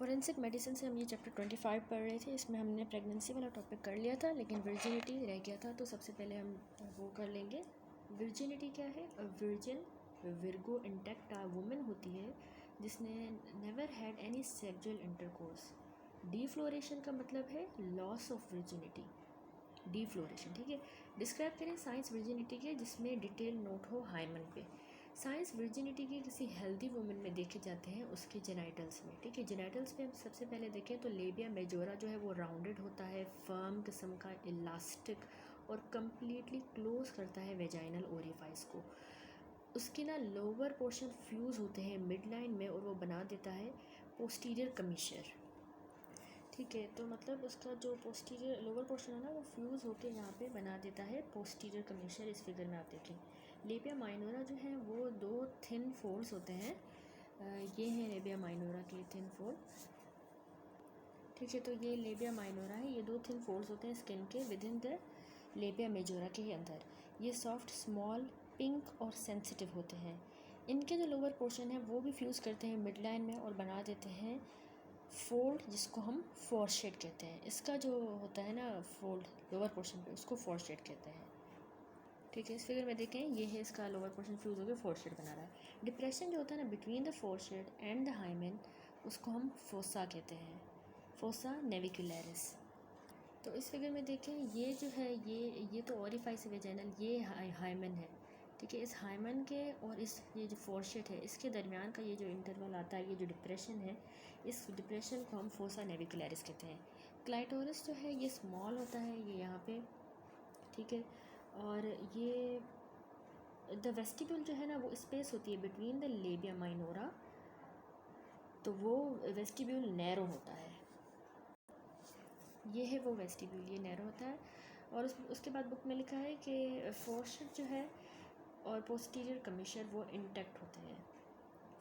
Forensic medicine से हम ये चैप्टर 25 पढ़ रहे थे। इसमें हमने प्रेगनेंसी वाला टॉपिक कर लिया था, लेकिन वर्जिनिटी रह गया था, तो सबसे पहले हम वो कर लेंगे। वर्जिनिटी क्या है? A virgin virgo intact women होती है जिसने never had any sexual intercourse. Defloration का मतलब है लॉस ऑफ वर्जिनिटी, डीफ्लोरेशन। ठीक है, डिस्क्राइब करें साइंस वर्जिनिटी के जिसमें डिटेल नोट हो हाइमन पे। साइंस वर्जिनिटी के किसी हेल्दी वुमेन में देखे जाते हैं उसके जेनाइटल्स में। ठीक है, जेनाइटल्स में हम सबसे पहले देखें तो लेबिया मेजोरा जो है वो राउंडेड होता है, फर्म किस्म का, इलास्टिक और कम्प्लीटली क्लोज करता है वेजाइनल ओरिफाइस को। उसकी ना लोअर पोर्शन फ्यूज़ होते हैं मिड लाइन में और वो बना देता है पोस्टीरियर कमीशर। ठीक है, तो मतलब उसका जो पोस्टीरियर लोअर पोर्शन है ना वो फ्यूज़ होके यहाँ पे बना देता है पोस्टीरियर कमीशर। इस फिगर में आप देखें लेबिया माइनोरा जो है वो दो थिन फोल्ड्स होते हैं। ये हैं लेबिया माइनोरा के थिन फोल्ड। ठीक है, तो ये लेबिया माइनोरा है, ये दो थिन फोल्ड्स होते हैं स्किन के with in the labia majora के ही अंदर। ये सॉफ्ट, स्मॉल, पिंक और सेंसिटिव होते हैं। इनके जो लोअर पोर्शन है वो भी फ्यूज़ करते हैं मिड लाइन में और बना देते हैं फोल्ड, जिसको हम फोरशेड कहते हैं। इसका जो होता है ना फोल्ड लोअर पोर्शन पे, उसको फोरशेड कहते हैं। ठीक है, इस फिगर में देखें ये है इसका लोअर पोर्शन फ्यूज़ होकर फोरशेड बना रहा है। डिप्रेशन जो होता है ना between the fourchette and the hymen, उसको हम फोसा कहते हैं, फोसा नेविकुलरिस। तो इस फिगर में देखें ये जो है ये तो ओरिफाइस वेजाइनल, ये हाइमन है। ठीक है, इस हाइमन के और इस ये जो फोरशेड है इसके दरमियान का ये जो इंटरवल आता है, ये जो डिप्रेशन है, इस डिप्रेशन को हम फोसा नेविकुलरिस कहते हैं। क्लाइटोरिस जो है ये स्मॉल होता है, ये यहाँ पे। ठीक है, और ये द वेस्टिब्यूल जो है ना वो स्पेस होती है बिटवीन द लेबिया माइनोरा, तो वो वेस्टिब्यूल नैरो होता है। ये है वो वेस्टिब्यूल, ये नैरो होता है। और उसके बाद बुक में लिखा है कि फोरशेड जो है और पोस्टीरियर कमीशर वो इंटैक्ट होते हैं।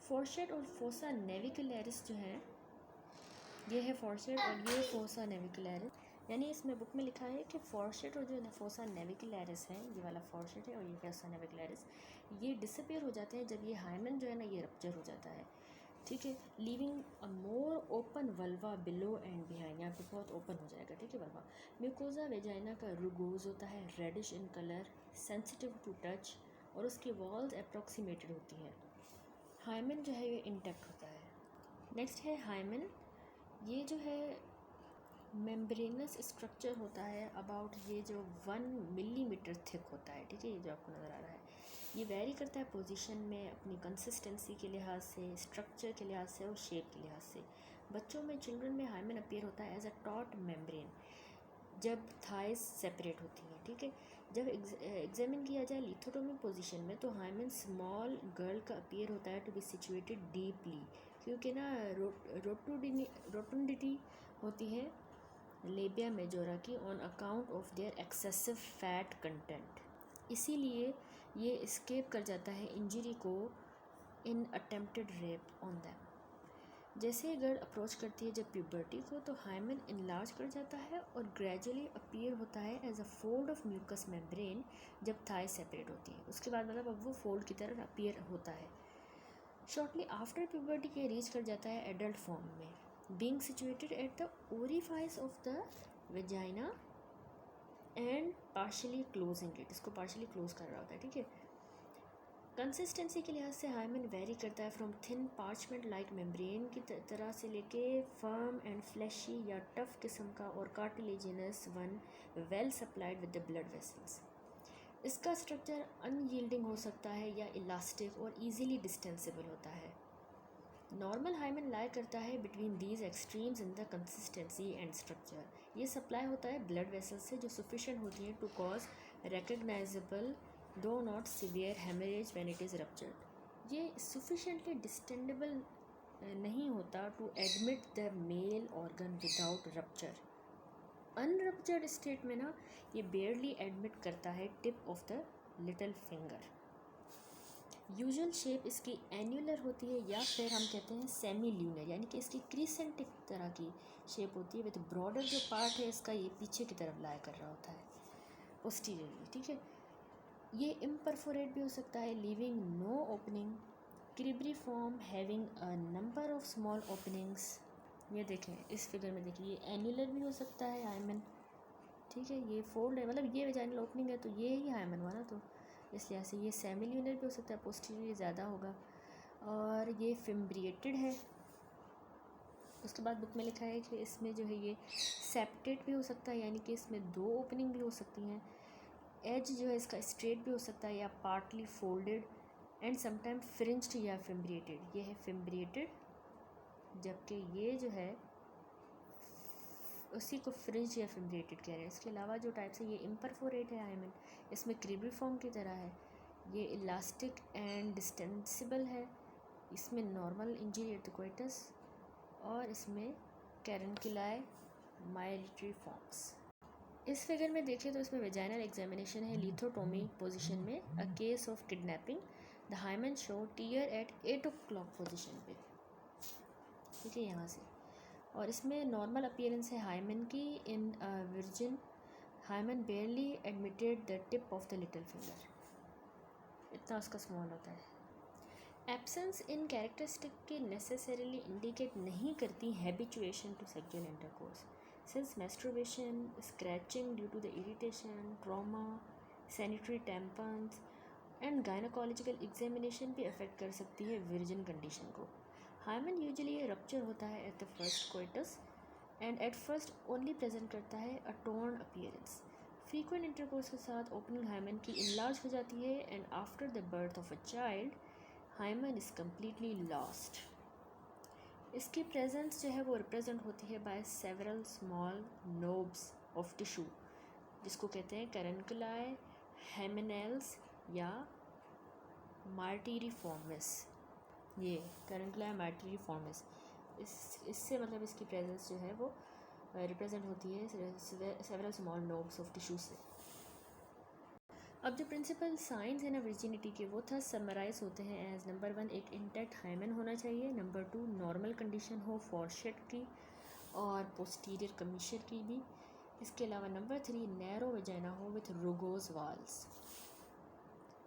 फोरशेड और फोसा नेविकुलरिस जो है, ये है फोरशेड और ये फोसा नेविकुलरिस। यानी इसमें बुक में लिखा है कि फोरशेड और जो फोसा नेविकुलरिस है, ये वाला फोरशेड है और ये फोसा नेविकुलरिस, ये डिसअपियर हो जाते हैं जब ये हाइमन जो है ना ये रप्चर हो जाता है। ठीक है, leaving a more open vulva below and behind, यहाँ पे बहुत ओपन हो जाएगा। ठीक है, वल्वा। म्यूकोजा वेजाइना का रुगोज होता है, reddish in colour, sensitive to touch, और उसकी वॉल्स अप्रॉक्सीमेटेड होती है। हाइमन जो है ये इंटैक्ट होता है। नेक्स्ट है हाइमन। ये जो है मेम्ब्रेनस स्ट्रक्चर होता है अबाउट, ये जो 1 मिलीमीटर थिक होता है। ठीक है, ये जो आपको नज़र आ रहा है ये वेरी करता है पोजीशन में, अपनी कंसिस्टेंसी के लिहाज से, स्ट्रक्चर के लिहाज से और शेप के लिहाज से। बच्चों में, चिल्ड्रन में हाइमन अपीयर होता है एज अ टॉट मेम्ब्रेन जब थाइस सेपरेट होती हैं। ठीक है, जब एग्जामिन किया जाए लिथोटोमी पोजीशन में तो हाइमन स्मॉल गर्ल का अपीयर होता है टू बी सिचुएटेड डीपली, क्योंकि ना रोटुंडिटी होती है लेबिया मेजोरा की on account of their excessive fat content, इसीलिए ये एस्केप कर जाता है इंजरी को इन अटेम्प्टेड रेप ऑन दैम। जैसे गर्ल अप्रोच करती है जब प्यूबर्टी को तो हाइमन इनलार्ज कर जाता है और ग्रेजुअली अपीयर होता है as a fold of mucous membrane जब थाई सेपरेट होती है। उसके बाद मतलब अब वो फोल्ड की तरह अपीयर होता है। शॉर्टली आफ्टर प्यूबर्टी के रीच कर जाता है एडल्ट फॉर्म में, being situated at the orifice of the vagina and partially closing it, इसको partially close कर रहा होता है। ठीक है, कंसिस्टेंसी के लिहाज से हाइमन वेरी करता है from thin parchment like membrane की तरह से लेके फर्म एंड फ्लैशी या टफ किस्म का और cartilaginous one well supplied with the blood vessels. इसका स्ट्रक्चर अनयील्डिंग हो सकता है या इलास्टिक और ईजिली डिस्टेंसिबल होता है। नॉर्मल हाइमन लाई करता है between these extremes in the consistency and structure. ये सप्लाई होता है ब्लड वेसल्स से जो सफिशेंट होती हैं to cause recognisable though not severe haemorrhage when it is ruptured. ये सफिशेंटली डिस्टेंडेबल नहीं होता to admit the male organ without rupture. Unruptured state में ना ये बेयरली एडमिट करता है tip of the little finger. Usual shape इसकी annular होती है या फिर हम कहते हैं सेमी ल्यूनर, यानी कि इसकी क्रीसेंटिक तरह की शेप होती है विद ब्रॉडर जो पार्ट है इसका ये पीछे की तरफ लाई कर रहा होता है पोस्टीरियरली। ठीक है, ये इम्परफोरेट भी हो सकता है, leaving no opening, cribriform having a number of small openings, ये देखें इस फिगर में देखिए, ये एन्युलर भी हो सकता है हाइमन, ठीक है, ये फोल्ड है, मतलब ये वेजाइनल ओपनिंग है तो ये ही हाइमन हुआ ना, तो इस लिहाज से ये सेमिल्यूनर भी हो सकता है, पोस्टीरियर ज़्यादा होगा, और ये फिम्ब्रिएटेड है। उसके बाद बुक में लिखा है कि इसमें जो है ये सेप्टेड भी हो सकता है, यानी कि इसमें 2 ओपनिंग भी हो सकती हैं। एज जो है इसका स्ट्रेट भी हो सकता है या partly folded, and sometime fringed या फिम्ब्रिएटेड। ये है फिम्ब्रिएटेड, जबकि ये जो है उसी को फ्रिंज या फिम्ब्रिएटेड कह रहे हैं। इसके अलावा जो टाइप्स है, ये इम्परफोरेट है हाइमन, इसमें क्रिबिफॉर्म की तरह है, ये इलास्टिक एंड डिस्टेंसिबल है, इसमें normal injury at the coitus, और इसमें कैरनकुलाई माइलिटरी फॉर्म्स। इस फिगर में देखिए तो इसमें वेजाइनल एग्जामिनेशन है लिथोटोमी पोजीशन में, a case of kidnapping, the hymen show tear at 8 o'clock position पे, ठीक है, यहाँ से। और इसमें नॉर्मल अपीयरेंस है हाइमन की in virgin, hymen barely admitted the tip of the little finger, इतना उसका स्मॉल होता है। एब्सेंस इन कैरेक्टरिस्टिक की नेसेसरीली इंडिकेट नहीं करती habituation to sexual intercourse, since masturbation, scratching due to the irritation, trauma, sanitary tampons and gynaecological examination भी affect कर सकती है वर्जिन कंडीशन को। हाइमन यूजुअली रप्चर होता है at the first coitus and at first only present करता है अ torn appearance. Frequent intercourse के साथ ओपनिंग हाइमन की इनलार्ज हो जाती है and after the birth of a child hymen is completely lost. इसकी प्रेजेंस जो है वो रिप्रेजेंट होती है by several small knobs of tissue, जिसको कहते हैं कैरनकुलाई, हेमिनेल्स या मार्टीरिफॉर्मिस। ये कैरनकुलाई मार्टीरिफॉर्मिस, इससे मतलब इसकी प्रेजेंस जो है वो रिप्रेजेंट होती है several small knobs of tissue से। अब जो प्रिंसिपल साइंस है ना वर्जिनिटी के, वो था समराइज होते हैं एज नंबर 1 एक इंटैक्ट हाइमन होना चाहिए, नंबर 2 नॉर्मल कंडीशन हो फॉरशेट की और पोस्टीरियर कमीशर की भी, इसके अलावा नंबर 3 नैरो वजाइना हो with rugose walls.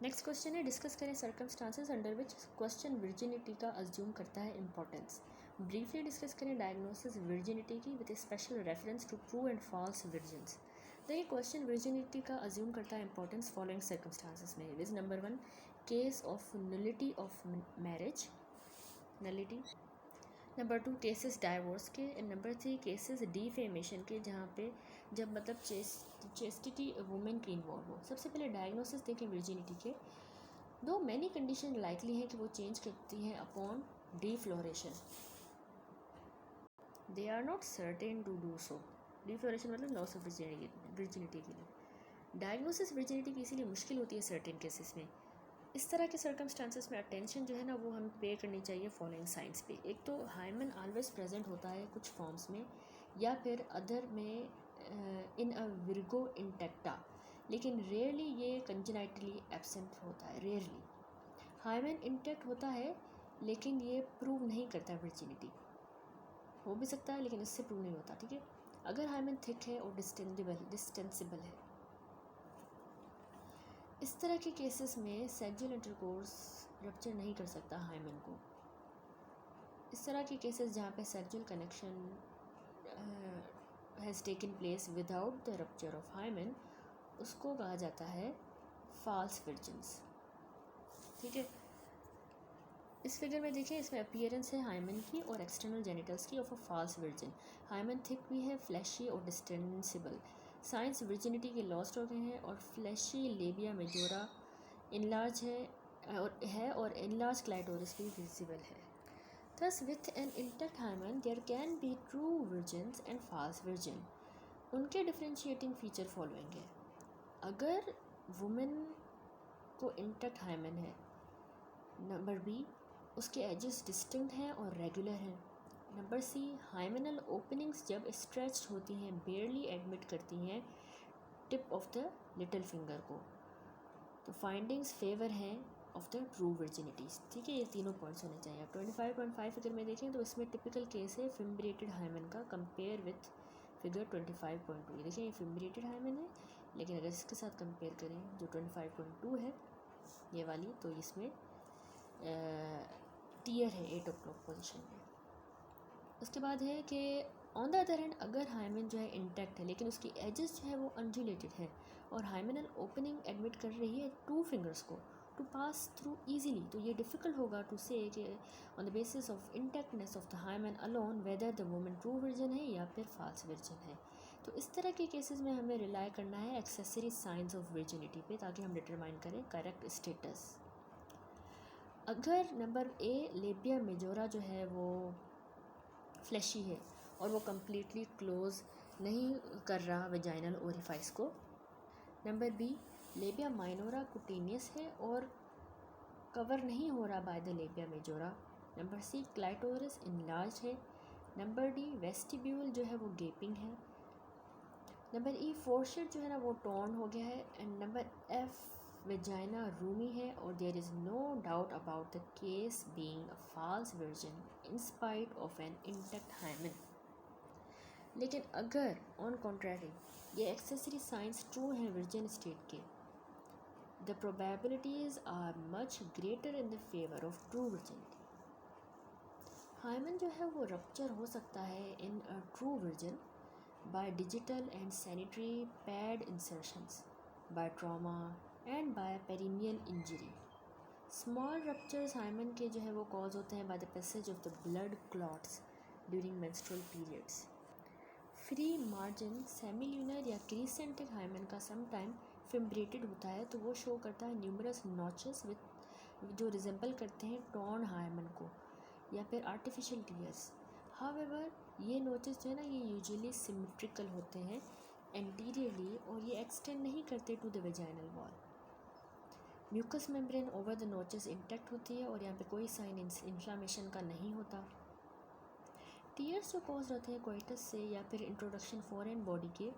Next question है, डिस्कस करें circumstances under which question virginity का अज्यूम करता है इंपॉर्टेंस। ब्रीफली डिस्कस करें डायग्नोसिस वर्जिनिटी की with special reference to true and false virgins. देखिए क्वेश्चन वर्जिनिटी का अज्यूम करता है इंपॉर्टेंस फॉलोइंग सर्कमस्टांसेस में, viz number 1 case of nullity of marriage, nullity, number 2 cases divorce के, एंड नंबर 3 केसेस डिफेमेशन के, जहाँ पे जब मतलब चेस्टिटी वुमेन की इन्वॉल्व हो। सबसे पहले डायग्नोसिस देखें वर्जिनिटी के, दो मैनी कंडीशन लाइकली हैं कि वो चेंज करती हैं upon defloration, they are not certain to do so. Defloration मतलब लॉस ऑफ वर्जिनिटी के लिए। डायग्नोसिस वर्जिनिटी की इसीलिए मुश्किल होती है सर्टेन केसेस में। इस तरह के सर्कमस्टांसेस में अटेंशन जो है ना वो हमें पे करनी चाहिए फॉलोइंग साइंस पे। एक तो हाइमन ऑलवेज प्रेजेंट होता है कुछ फॉर्म्स में, या फिर अदर में इन अ विर्गो इंटेक्टा, लेकिन रेयरली ये कंजेनाइटली एब्सेंट होता है, रेयरली। हाइमन इंटेक्ट होता है लेकिन ये प्रूव नहीं करता वर्जिनिटी, हो भी सकता है लेकिन इससे प्रूव नहीं होता, ठीक है। अगर हाइमन थिक है और डिस्टेंसिबल है, इस तरह के केसेस में सेक्सुअल इंटरकोर्स रप्चर नहीं कर सकता हाइमन को। इस तरह के केसेस जहाँ पे sexual connection has taken place without the rupture of hymen, उसको कहा जाता है फॉल्स वर्जिन्स, ठीक है। इस फिगर में देखिए, इसमें अपीयरेंस है हाइमन की और एक्सटर्नल जेनिटल्स की of a false virgin. Hymen thick भी है, फ्लैशी और डिस्टेंसिबल। साइंस वर्जिनिटी के लॉस्ट हो गए हैं और फ्लैशी लेबिया मेजोरा इनलार्ज है और इनलार्ज क्लाइटोरिस भी विजिबल है। Thus with an intact hymen there can be true virgins and false virgin. उनके डिफरेंशिएटिंग फीचर फॉलोइंग है। अगर वुमेन को इंटैक्ट हाइमन है, नंबर बी उसके एजेस डिस्टिंक्ट हैं और रेगुलर हैं, नंबर सी हाइमेनल ओपनिंग्स जब स्ट्रेच्ड होती हैं बेयरली एडमिट करती हैं tip of the little finger को, तो फाइंडिंग्स फेवर हैं ऑफ द ट्रू वर्जिनिटीज़, ठीक है। ये तीनों पॉइंट्स होने चाहिए। अब 25.5 फिगर में देखें तो इसमें टिपिकल केस है फिम्ब्रिएटेड हाइमन का, कंपेयर विथ फिगर 25.2। देखिए ये फिम्ब्रिएटेड हाइमन है, लेकिन अगर इसके साथ कंपेयर करें जो 25.2 है ये वाली, तो इसमें टीयर है 8 o'clock पोजीशन में। उसके बाद है कि ऑन द अदर हैंड अगर हाइमन जो है इंटैक्ट है लेकिन उसकी एजेस जो है वो अनरिलेटेड है और हाइमेनल ओपनिंग एडमिट कर रही है 2 फिंगर्स को टू पास थ्रू ईजीली, तो ये डिफ़िकल्ट होगा टू से कि on the basis of intactness of the hymen alone whether the woman true virgin है या फिर फॉल्स वर्जन है। तो इस तरह के केसेस में हमें रिलाई करना है एक्सेसरी साइंस ऑफ वर्जिनिटी पे ताकि हम डिटरमाइन करें करेक्ट स्टेटस। अगर नंबर ए लेबिया मेजोरा जो है वो फ्लैशी है और वो कम्प्लीटली क्लोज नहीं कर रहा वेजाइनल ओरिफाइस को। Number B labia minora cutaneous है और कवर नहीं हो रहा by the labia majora. Number C clitoris enlarge है। नंबर डी वेस्टिब्यूल जो है वो गेपिंग है। नंबर ई फोरशेड जो है ना वो टॉर्न हो गया है। And number F vagina roomy है और there is no doubt about the case being a false virgin in spite of an intact hymen. लेकिन अगर ऑन कॉन्ट्ररी ये एक्सेसरी साइंस ट्रू हैं वर्जिन स्टेट के, the probabilities are much greater in the favour of true virginity. Hymen जो है वो rupture हो सकता है in a true virgin by digital and sanitary pad insertions, by trauma and by perineal injury. Small ruptures hymen के जो है वो cause होते हैं by the passage of the blood clots during menstrual periods. Free margin semilunar या crescentic hymen का sometime fimbriated होता है तो वो शो करता है numerous notches with जो रिजेंबल करते हैं torn hymen को या फिर artificial tears. However, ये नोचेस जो है ना ये यूजुअली सिमेट्रिकल होते हैं एंटीरियरली और ये एक्सटेंड नहीं करते to the vaginal wall. Mucous membrane over the notches intact होती है और यहाँ पे कोई साइन इन्फ्लामेशन का नहीं होता। टीयर्स जो कॉज होते हैं कोइटस से या फिर इंट्रोडक्शन फॉरेन बॉडी के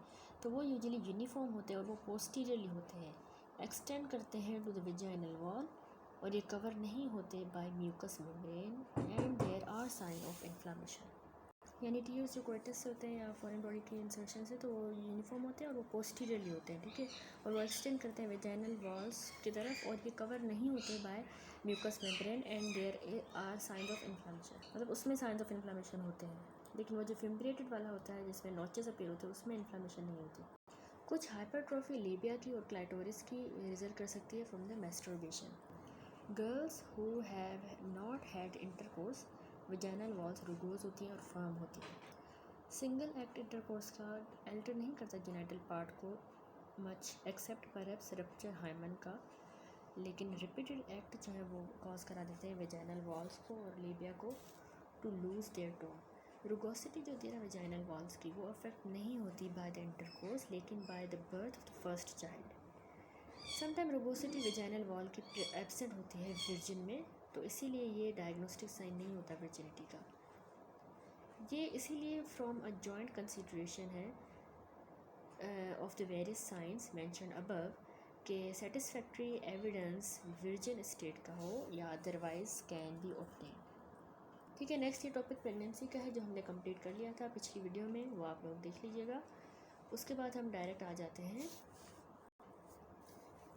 तो वो यूजुअली यूनिफॉर्म होते हैं और वो पोस्टीरियरली होते हैं, एक्सटेंड करते हैं टू द वेजाइनल वॉल और ये कवर नहीं होते by mucous membrane and there are sign of inflammation. यानी टीयर्स जो कोइटस से होते हैं या फॉरेन बॉडी के इंसर्शन से तो वो यूनिफॉर्म होते हैं और वो पोस्टीरियरली होते हैं, ठीक है, और वो एक्सटेंड करते हैं वेजाइनल वॉल्स की तरफ और ये कवर नहीं होते by mucous membrane and there are signs of inflammation, मतलब उसमें साइंस ऑफ इन्फ्लामेशन होते हैं। लेकिन वो जो फिम्ब्रेटेड वाला होता है जिसमें नॉचेस अपीयर होते हैं उसमें इन्फ्लामेशन नहीं होती। कुछ हाइपरट्रॉफी लेबिया की और क्लाइटोरिस की रिजल्ट कर सकती है from the masturbation. Girls who have not had intercourse vaginal walls rugose होती हैं और फर्म होती हैं। सिंगल एक्ट इंटरकोर्स का एल्टर नहीं करता जेनिटल पार्ट को much except perhaps rupture hymen का, लेकिन रिपीटेड एक्ट जो है वो कॉज करा देते हैं वेजाइनल वॉल्स को और लेबिया को टू लूज देयर टोन। रुगोसिटी जो होती है ना वेजाइनल वॉल्स की वो अफेक्ट नहीं होती बाय द इंटरकोर्स लेकिन by the birth of the first child. Sometime rugosity vaginal wall की एब्सेंट होती है वर्जिन में, तो इसीलिए ये डायग्नोस्टिक साइन नहीं होता वर्जिनिटी का। ये इसीलिए फ्रॉम अ जॉइंट कंसिडरेशन है of the various science mention above के सेटिस्फैक्ट्री एविडेंस वर्जिन स्टेट का हो या अदरवाइज कैन बी ऑब्टेन। ठीक है, नेक्स्ट ये टॉपिक प्रेगनेंसी का है जो हमने कंप्लीट कर लिया था पिछली वीडियो में, वो आप लोग देख लीजिएगा। उसके बाद हम डायरेक्ट आ जाते हैं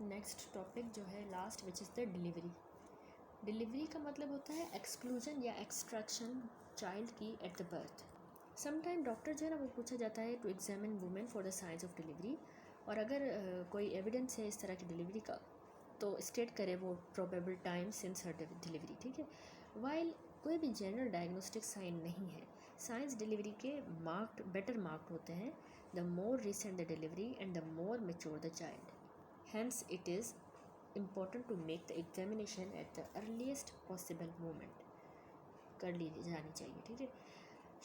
नेक्स्ट टॉपिक जो है last, which is the delivery. Delivery का मतलब होता है एक्सक्लूजन या एक्सट्रैक्शन चाइल्ड की at the birth. Sometime doctor जो है ना वो पूछा जाता है to examine women for the signs of delivery, और अगर कोई एविडेंस है इस तरह की डिलीवरी का तो स्टेट करे वो probable time since her delivery, ठीक है। वाइल कोई भी जनरल डायग्नोस्टिक साइन नहीं है, साइंस डिलीवरी के मार्क्ड बेटर मार्क्ड होते हैं the more recent the delivery and the more mature the child. Hence it is important to make the examination at the earliest possible moment कर ली जानी चाहिए, ठीक है।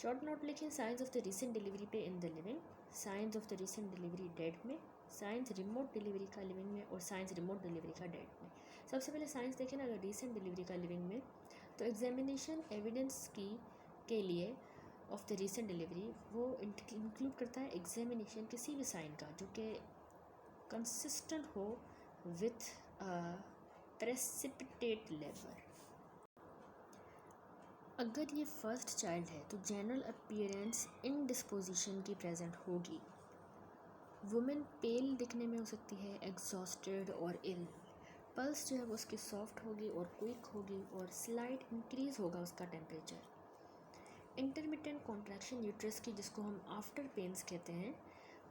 शॉर्ट नोट लिखें signs of the recent delivery पे in the living, signs of the recent delivery dead में, signs remote delivery का living में और साइंस रिमोट डिलीवरी का डेड में। सबसे पहले साइंस देखें ना, अगर रिसेंट डिलीवरी का लिविंग में तो एग्जामिनेशन एविडेंस की के लिए ऑफ द रिसेंट डिलीवरी वो इंक्लूड करता है एग्जामिनेशन किसी भी साइन का जो कि कंसिस्टेंट हो विथ प्रेसिपिटेट लेबर। अगर ये फर्स्ट चाइल्ड है तो जनरल अपीयरेंस इनडिस्पोजिशन की प्रेजेंट होगी। वुमेन पेल दिखने में हो सकती है, एग्जॉस्टेड और इल। पल्स जो है वो उसकी सॉफ्ट होगी और क्विक होगी और स्लाइट इंक्रीज होगा उसका टेम्परेचर। इंटरमिटेंट कॉन्ट्रैक्शन यूट्रस की, जिसको हम आफ्टर पेन्स कहते हैं,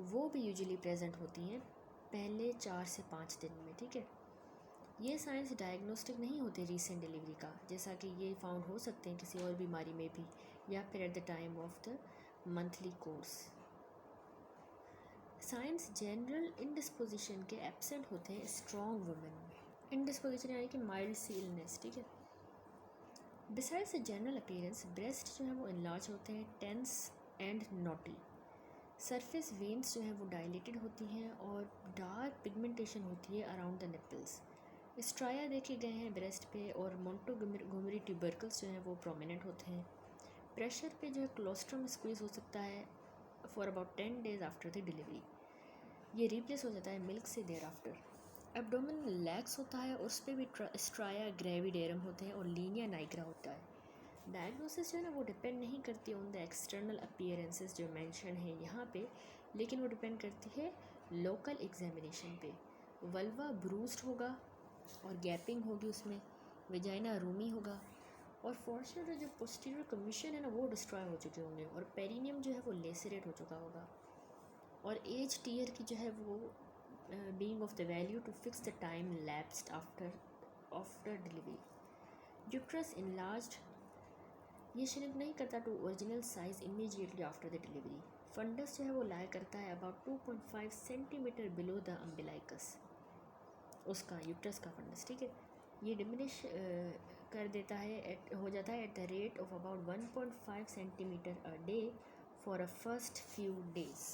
वो भी यूजुअली प्रेजेंट होती हैं पहले 4 से 5 दिन में, ठीक है। ये साइंस डायग्नोस्टिक नहीं होते रीसेंट डिलीवरी का, जैसा कि ये फाउंड हो सकते हैं किसी और बीमारी में भी, या फिर at the time of the monthly course. Signs general indisposition के एब्सेंट होते हैं स्ट्रॉन्ग वुमेन में। इंडिस्पोजिशन यानी कि माइल्ड सी इलनेस, ठीक है। Besides the general appearance, breast जो है वो इनलार्ज होते हैं, tense and knotty. Surface veins जो हैं वो डायलेटेड होती हैं और डार्क पिगमेंटेशन होती है अराउंड द निपल्स। स्ट्राया देखे गए हैं ब्रेस्ट पे, और मोंटोगोमरी ट्यूबरकल्स जो हैं वो प्रोमिनेंट होते हैं। प्रेशर पे जो है क्लोस्ट्रम स्क्वीज हो सकता है for about 10 days after the delivery. ये रिप्लेस हो जाता है मिल्क से देर आफ्टर। एब्डोमेन लैक्स होता है और उस पर भी स्ट्राया ग्रेविडेरम होते हैं और लीनिया नाइग्रा होता है। डायग्नोसिस जो है ना वो डिपेंड नहीं करती ऑन द एक्सटर्नल अपीयरेंसेस जो मेंशन है यहाँ पे, लेकिन वो डिपेंड करती है लोकल एग्जामिनेशन पे। वल्वा ब्रूस्ड होगा और गैपिंग होगी उसमें, वेजाइना रूमी होगा, और फॉर्चुनेटली जो पोस्टीरियर कमीशन है ना वो डिस्ट्रॉय हो चुके होंगे, और पेरिनियम जो है वो लेसरेट हो चुका होगा, और एज टीयर की जो है वो being of the value to fix the time lapsed after delivery. Uterus enlarged, ये श्रिंक नहीं करता to original size immediately after the delivery. Fundus जो है वो लाया करता है about 2.5 centimetre below the umbilicus, उसका यूट्रस का फंडस, ठीक है। ये डिमिनिश कर देता है, हो जाता है at the rate of about 1.5 centimetre a day for a first few days.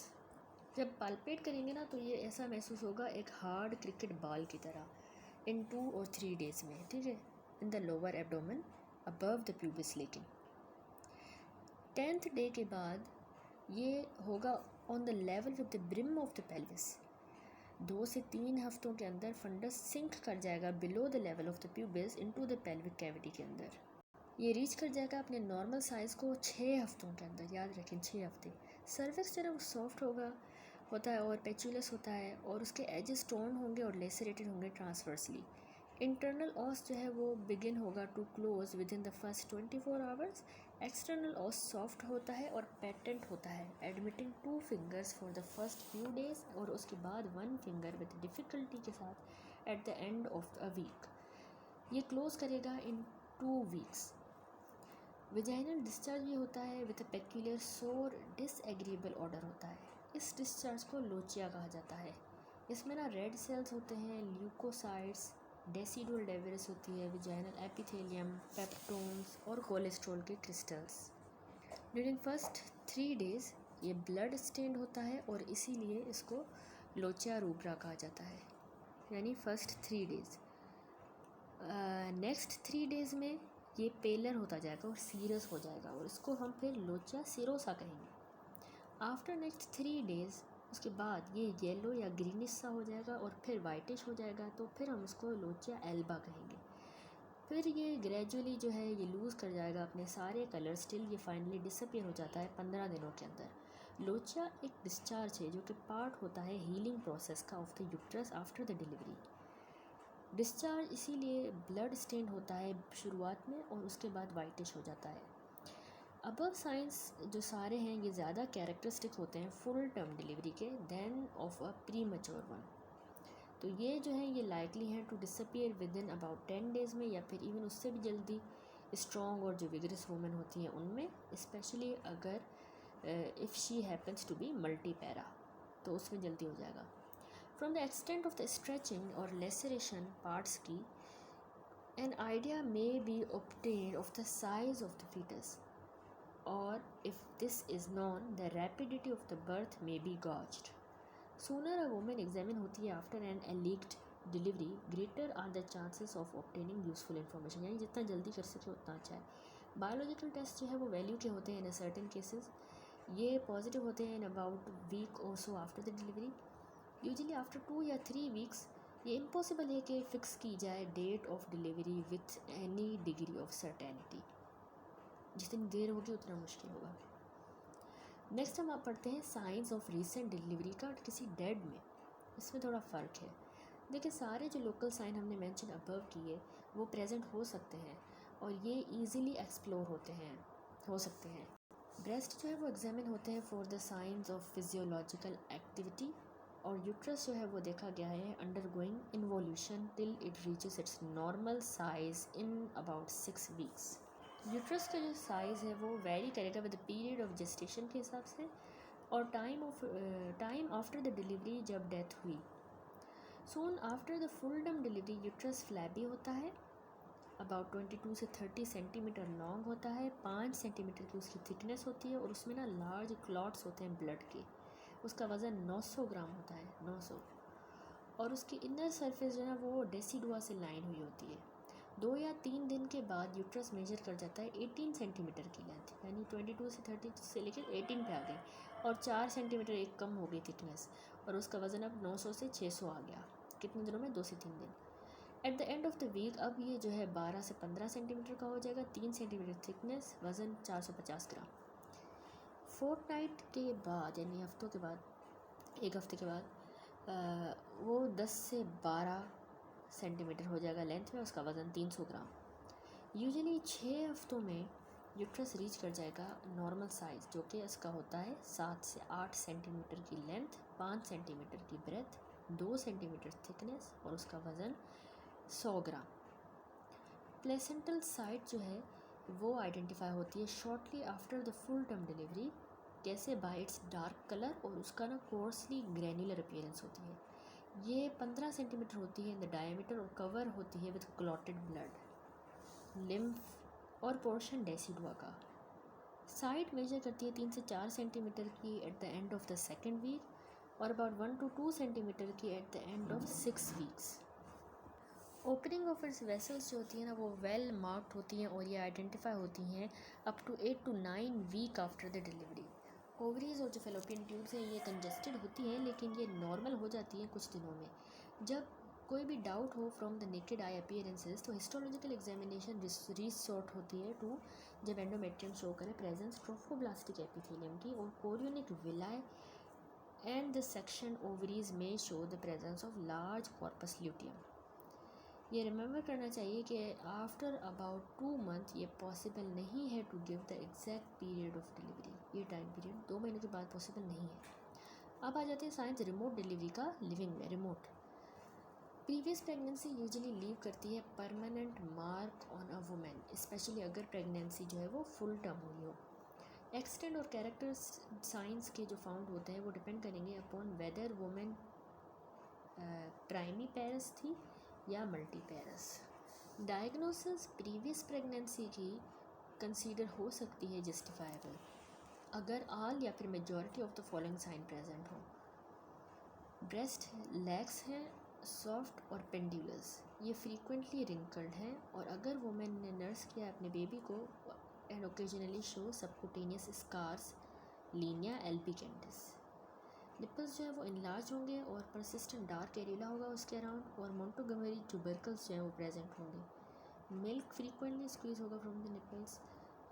जब पाल्पेट करेंगे ना तो ये ऐसा महसूस होगा एक हार्ड क्रिकेट बॉल की तरह इन 2 और 3 डेज में, ठीक है, in the lower abdomen above the pubis लेकिन 10th डे के बाद ये होगा on the level with the brim of the pelvis. 2 से 3 हफ्तों के अंदर फंडस सिंक कर जाएगा below the level of the pubis into the pelvic cavity के अंदर। ये रीच कर जाएगा अपने नॉर्मल साइज़ को 6 हफ्तों के अंदर, याद रखें 6 हफ्ते। सर्विक्स जो है वो सॉफ्ट होता है और पेचुलस होता है, और उसके एजेस टोन होंगे और लेसरेटेड होंगे ट्रांसवर्सली। इंटरनल ऑस जो है वो बिगिन होगा to close within the first 24 hours. External os soft होता है और पेटेंट होता है, admitting 2 fingers for the first few days, और उसके बाद 1 फिंगर विद डिफ़िकल्टी के साथ at the end of a week. ये क्लोज करेगा इन 2 वीक्स। विजाइनल डिस्चार्ज भी होता है with a peculiar sour disagreeable odour होता है। इस डिस्चार्ज को लोचिया कहा जाता है। इसमें ना रेड सेल्स होते हैं, ल्यूकोसाइट्स, डेसिडुअल डेविरस होती है, विजाइनल एपिथेलियम, पेप्टोन्स और कोलेस्ट्रॉल के क्रिस्टल्स। ड्यूरिंग फर्स्ट 3 डेज ये ब्लड स्टेन्ड होता है और इसीलिए इसको लोचिया रूब्रा कहा जाता है, यानी फर्स्ट 3 डेज। नेक्स्ट 3 डेज़ में ये पेलर होता जाएगा और सीरस हो जाएगा, और इसको हम फिर लोचिया सिरोसा कहेंगे। आफ्टर नेक्स्ट 3 डेज़ उसके बाद ये येलो या ग्रीनिश सा हो जाएगा और फिर वाइटिश हो जाएगा, तो फिर हम उसको लोचिया एल्बा कहेंगे। फिर ये ग्रेजुअली जो है ये लूज़ कर जाएगा अपने सारे कलर, स्टिल ये फाइनली डिसअपियर हो जाता है 15 दिनों के अंदर। लोचिया एक डिस्चार्ज है जो कि पार्ट होता है हीलिंग प्रोसेस का of the uterus after the delivery. Discharge इसीलिए ब्लड स्टेन होता है शुरुआत में और उसके बाद वाइटिश हो जाता है। अबव साइंस जो सारे हैं ये ज़्यादा कैरेक्टरिस्टिक होते हैं फुल टर्म डिलीवरी के then of a premature one. तो ये जो है ये लाइकली हैं to disappear within about 10 days में, या फिर इवन उससे भी जल्दी स्ट्रॉन्ग और जो विगरस वुमेन होती हैं उनमें, स्पेशली अगर if she happens to be multipara, तो उसमें जल्दी हो जाएगा। From the extent of the stretching और लेसरेशन पार्ट्स की an idea may be obtained of the size of the fetus, or if this is known, the rapidity of the birth may be gauged. Sooner a woman examine होती है after an alleged delivery, greater are the chances of obtaining useful information, यानी जितना जल्दी कर सके उतना अच्छा है। बायोलॉजिकल टेस्ट जो है वो वैल्यू के होते हैं इन सर्टेन केसेस, ये पॉजिटिव होते हैं इन अबाउट वीक और so after the delivery. Usually after 2 या 3 वीक्स ये इम्पॉसिबल है कि फ़िक्स की जाए date of delivery with any degree of certainty, जितनी देर होगी उतना मुश्किल होगा। नेक्स्ट हम आप पढ़ते हैं साइंस ऑफ रीसेंट डिलीवरी का किसी डेड में। इसमें थोड़ा फ़र्क है। देखिए सारे जो लोकल साइन हमने मेंशन अबव किए वो प्रेजेंट हो सकते हैं और ये ईज़िली एक्सप्लोर हो सकते हैं। ब्रेस्ट जो है वो एग्जामिन होते हैं for the signs of physiological activity, और यूट्रस जो है वो देखा गया है undergoing involution till it reaches it's normal size in about 6 weeks. Uterus का जो साइज़ है वो वेरी करेगा with the period of gestation के हिसाब से और टाइम आफ्टर द डिलीवरी जब डेथ हुई। Soon after the full term delivery uterus flabby होता है, अबाउट 22 से 30 सेंटीमीटर लॉन्ग होता है, 5 सेंटीमीटर की उसकी थिकनेस होती है और उसमें ना लार्ज क्लॉट्स होते हैं ब्लड के। उसका वज़न 900 ग्राम होता है, 900। और उसकी इनर सरफेस जो है वो डेसिडुआ से लाइन हुई होती है। 2 या 3 दिन के बाद यूट्रस मेजर कर जाता है 18 सेंटीमीटर की लेंथ, यानी 22 से 30 से लेकर 18 पे आ गई और 4 सेंटीमीटर एक कम हो गई थिकनेस, और उसका वज़न अब 900 से 600 आ गया। कितने दिनों में? 2 से 3 दिन। At the end of the week अब ये जो है 12 से 15 सेंटीमीटर का हो जाएगा, 3 सेंटीमीटर थिकनेस, वज़न 450 ग्राम। फोर्टनाइट के बाद यानी हफ्तों के बाद, एक हफ्ते के बाद वो 10 से 12 सेंटीमीटर हो जाएगा लेंथ में, उसका वज़न 300 ग्राम। यूजुअली 6 हफ्तों में यूट्रस रीच कर जाएगा नॉर्मल साइज़, जो कि इसका होता है 7 से 8 सेंटीमीटर की लेंथ, 5 सेंटीमीटर की ब्रेथ, 2 सेंटीमीटर थिकनेस और उसका वज़न 100 ग्राम। प्लेसेंटल साइट जो है वो आइडेंटिफाई होती है shortly after the full term delivery. कैसे? बाय इट्स डार्क कलर और उसका ना कोर्सली ग्रैन्युलर अपीयरेंस होती है। ये 15 सेंटीमीटर होती है इन द डायमीटर और कवर होती है विद क्लॉटेड ब्लड, लिम्फ और पोर्शन डेसिडुआ का। साइट मेजर करती है 3 से 4 सेंटीमीटर की at the end of the second week और अबाउट 1 to 2 सेंटीमीटर की at the end of 6 weeks. Opening of its vessels जो होती है ना वो वेल मार्क्ड होती हैं और ये आइडेंटिफाई होती हैं up to 8 to 9 week after the delivery. Ovaries और जो फेलोपियन ट्यूब्स हैं ये कंजेस्टेड होती हैं, लेकिन ये नॉर्मल हो जाती हैं कुछ दिनों में। जब कोई भी डाउट हो from the naked eye appearances तो हिस्टोलॉजिकल एग्जामिनेशन रिसोर्ट होती है टू जब एंडोमेट्रियम शो करे प्रेजेंस ट्रोफोब्लास्टिक एपिथेलियम की और chorionic villi and the section ovaries में show the presence of large corpus luteum. ये रिमेंबर करना चाहिए कि आफ्टर अबाउट 2 मंथ ये पॉसिबल नहीं है to give the exact period of delivery. ये टाइम पीरियड 2 महीने के बाद पॉसिबल नहीं है। अब आ जाते हैं साइंस रिमोट डिलीवरी का, लिविंग में remote. Previous pregnancy usually leave करती है permanent mark on a women, specially अगर प्रेगनेंसी जो है वो फुल टर्म हुई हो। एक्सटेंट और कैरेक्टर साइंस के जो फाउंड होते हैं वो डिपेंड करेंगे upon whether women primiparous थी या मल्टीपेरस। डायग्नोसिस प्रीवियस प्रेगनेंसी की कंसीडर हो सकती है जस्टिफाइबल अगर ऑल या फिर majority of the following sign present हो। ब्रेस्ट लेग्स हैं सॉफ्ट और पेंडुलस, ये फ्रीक्वेंटली रिंकल्ड हैं और अगर वुमेन ने नर्स किया अपने बेबी को and occasionally show subcutaneous scars, lineae albicantes. Nipples जो है वो इनलार्ज होंगे और परसिस्टेंट डार्क एरिया होगा उसके अराउंड और मोंटोगोमेरी ट्यूबरकल्स जो है वो प्रेजेंट होंगे। मिल्क फ्रीक्वेंटली स्क्वीज होगा from the nipples.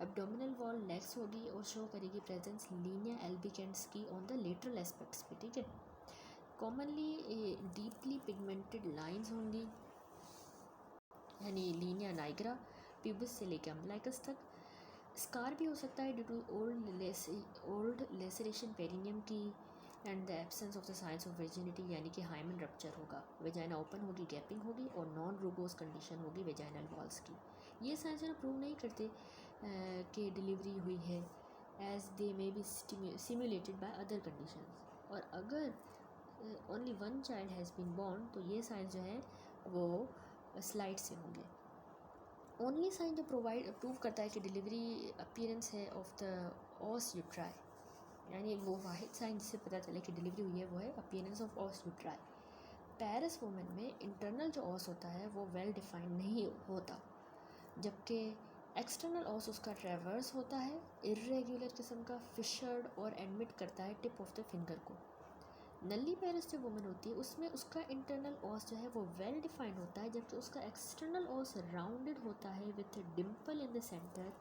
Abdominal wall legs होगी और शो करेगी प्रेजेंस लीनिया एल्बिकेंट्स की ऑन द लेटरल एस्पेक्ट्स पे, ठीक है। कॉमनली डीपली पिगमेंटेड लाइंस होंगी यानी लीनिया नाइग्रा प्यूबिस से लेकर अम्बलाइकस तक। स्कार भी हो सकता है due to old laceration perineum की and the absence of the signs of virginity, यानी कि हाइमन रप्चर होगा, वेजाइना ओपन होगी, गैपिंग होगी और नॉन रूगोस कंडीशन होगी वेजाइनल वॉल्स की। ये साइंस प्रूव नहीं करते कि डिलीवरी हुई है as they may be simulated by other condition, और अगर only 1 child has been born तो ये साइंस जो है वो स्लाइड से होंगे। ओनली साइन जो प्रूव करता है कि डिलीवरी अपीयरेंस है ऑफ द ऑस यूट्राई, यानी वो वाहिद साइन जिससे पता चले कि डिलीवरी हुई है वो है अपीयरेंस ऑफ ऑस यूट्राई। पैरस वुमेन में इंटरनल जो ऑस होता है वो वेल डिफाइंड नहीं होता, जबकि एक्सटर्नल ऑस उसका ट्रेवर्स होता है, इर्रेगुलर किस्म का, फिशर्ड और एडमिट करता है टिप ऑफ द फिंगर को। नली पेरस जो वुमन होती है उसमें उसका इंटरनल ऑस जो है वो वेल डिफाइंड होता है, जबकि उसका एक्सटर्नल ऑस राउंडेड होता है with Dimple in the centre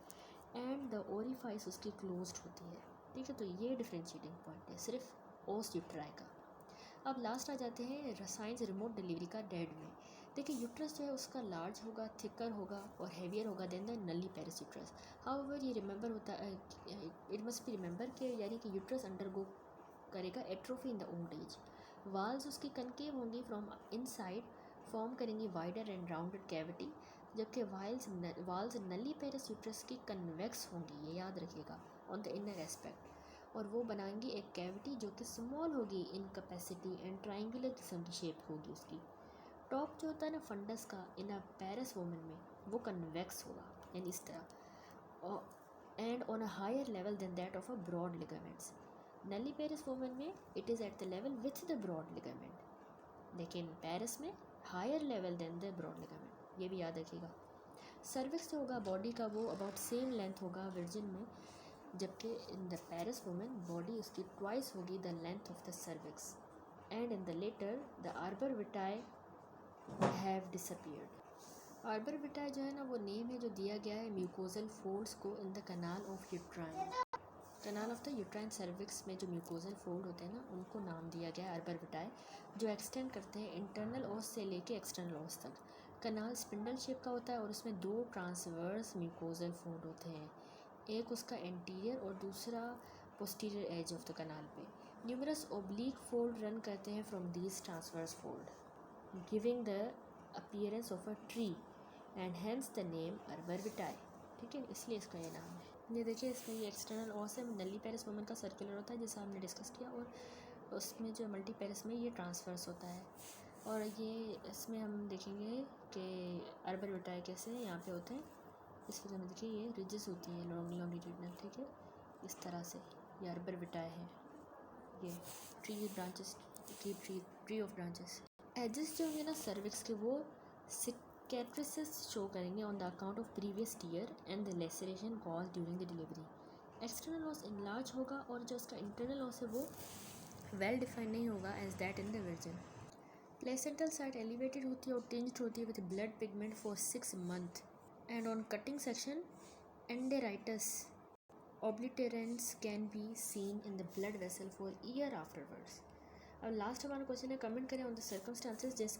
and the orifice उसकी क्लोज्ड होती है, ठीक है। तो ये डिफरेंशिएटिंग पॉइंट है सिर्फ ऑस यूट्राई का। अब लास्ट आ जाते हैं साइंस रिमोट डिलीवरी का डेड में। देखिए यूट्रस जो है उसका लार्ज होगा, थिकर होगा और हैवियर होगा then the nulliparous uterus. However ये रिमेंबर होता है, इट मस्ट बी रिमेंबर कि यानी कि यूट्रस अंडरगो करेगा atrophy in the old age. Walls उसकी कनकेव होंगी फ्रॉम इनसाइड, फॉर्म करेंगी वाइडर एंड राउंडेड कैविटी, जबकि वाल्स नलीपेरस यूट्रस की कन्वेक्स होंगी, ये याद रखिएगा, ऑन द इनर एस्पेक्ट, और वो बनाएंगी एक कैविटी जो कि स्मॉल होगी इन कैपेसिटी एंड ट्राइंगुलर किस्म की शेप होगी उसकी। टॉप जो होता है ना फंडस का इन अ पैरस वोमन में, वो कन्वेक्स होगा यानी इस तरह, and on a higher level than that of a broad ligaments. Nulliparous woman में it is at the level with the broad ligament, लेकिन पैरस में higher level than the broad ligament, ये भी याद रखिएगा। सर्विक्स जो होगा बॉडी का वो अबाउट सेम लेंथ होगा वर्जिन में, जबकि in the parous woman body उसकी ट्वाइस होगी the length of the cervix, and in the latter the arbor vitae have disappeared. Arbor vitae जो है ना वो नेम है जो दिया गया है म्यूकोजल फोल्ड्स को in the canal of uterine, canal of the uterine cervix में जो म्यूकोजल फोल्ड होते हैं ना उनको नाम दिया गया है आर्बर विटाई, जो एक्सटेंड करते हैं इंटरनल ओस से लेके एक्सटर्नल ओस तक। कनाल स्पिंडल शेप का होता है और उसमें दो ट्रांसवर्स म्यूकोजल फोल्ड होते हैं, एक उसका एंटीरियर और दूसरा posterior edge of the canal पे। न्यूमरस ओब्लीक फोल्ड रन करते हैं from these transverse fold, giving the appearance of a tree and hence the name arbor vitae. ठीक है, इसलिए इसका ये नाम है। ये देखिए इसमें ये एक्सटर्नल ऑस है, नलीपेरस वोमन का सर्कुलर होता है जैसा हमने डिस्कस किया, और उसमें जो मल्टीपेरस में ये ट्रांसवर्स होता है। और ये इसमें हम देखेंगे कि आर्बर विटाई कैसे यहाँ पे होते हैं, इस फिगर में देखिए ये रिजेस होती हैं लॉन्गिट्यूडनल, ठीक है, इस तरह से ये आर्बर विटाई है, ये tree branches, tree of branches. Edges जो होंगे ना सर्विक्स के वो सिकेट्रिसेस शो करेंगे on the account of previous tear and the laceration cause during the delivery. External os enlarge होगा और जो उसका इंटरनल लॉस है वो वेल डिफाइंड नहीं होगा as that in the virgin. Placental site elevated होती है और टिंज्ड होती है with blood pigment for 6 month, and on cutting section endarteritis obliterans can be seen in the blood vessel for year afterwards। अब last हमारा question है, comment करें on the circumstances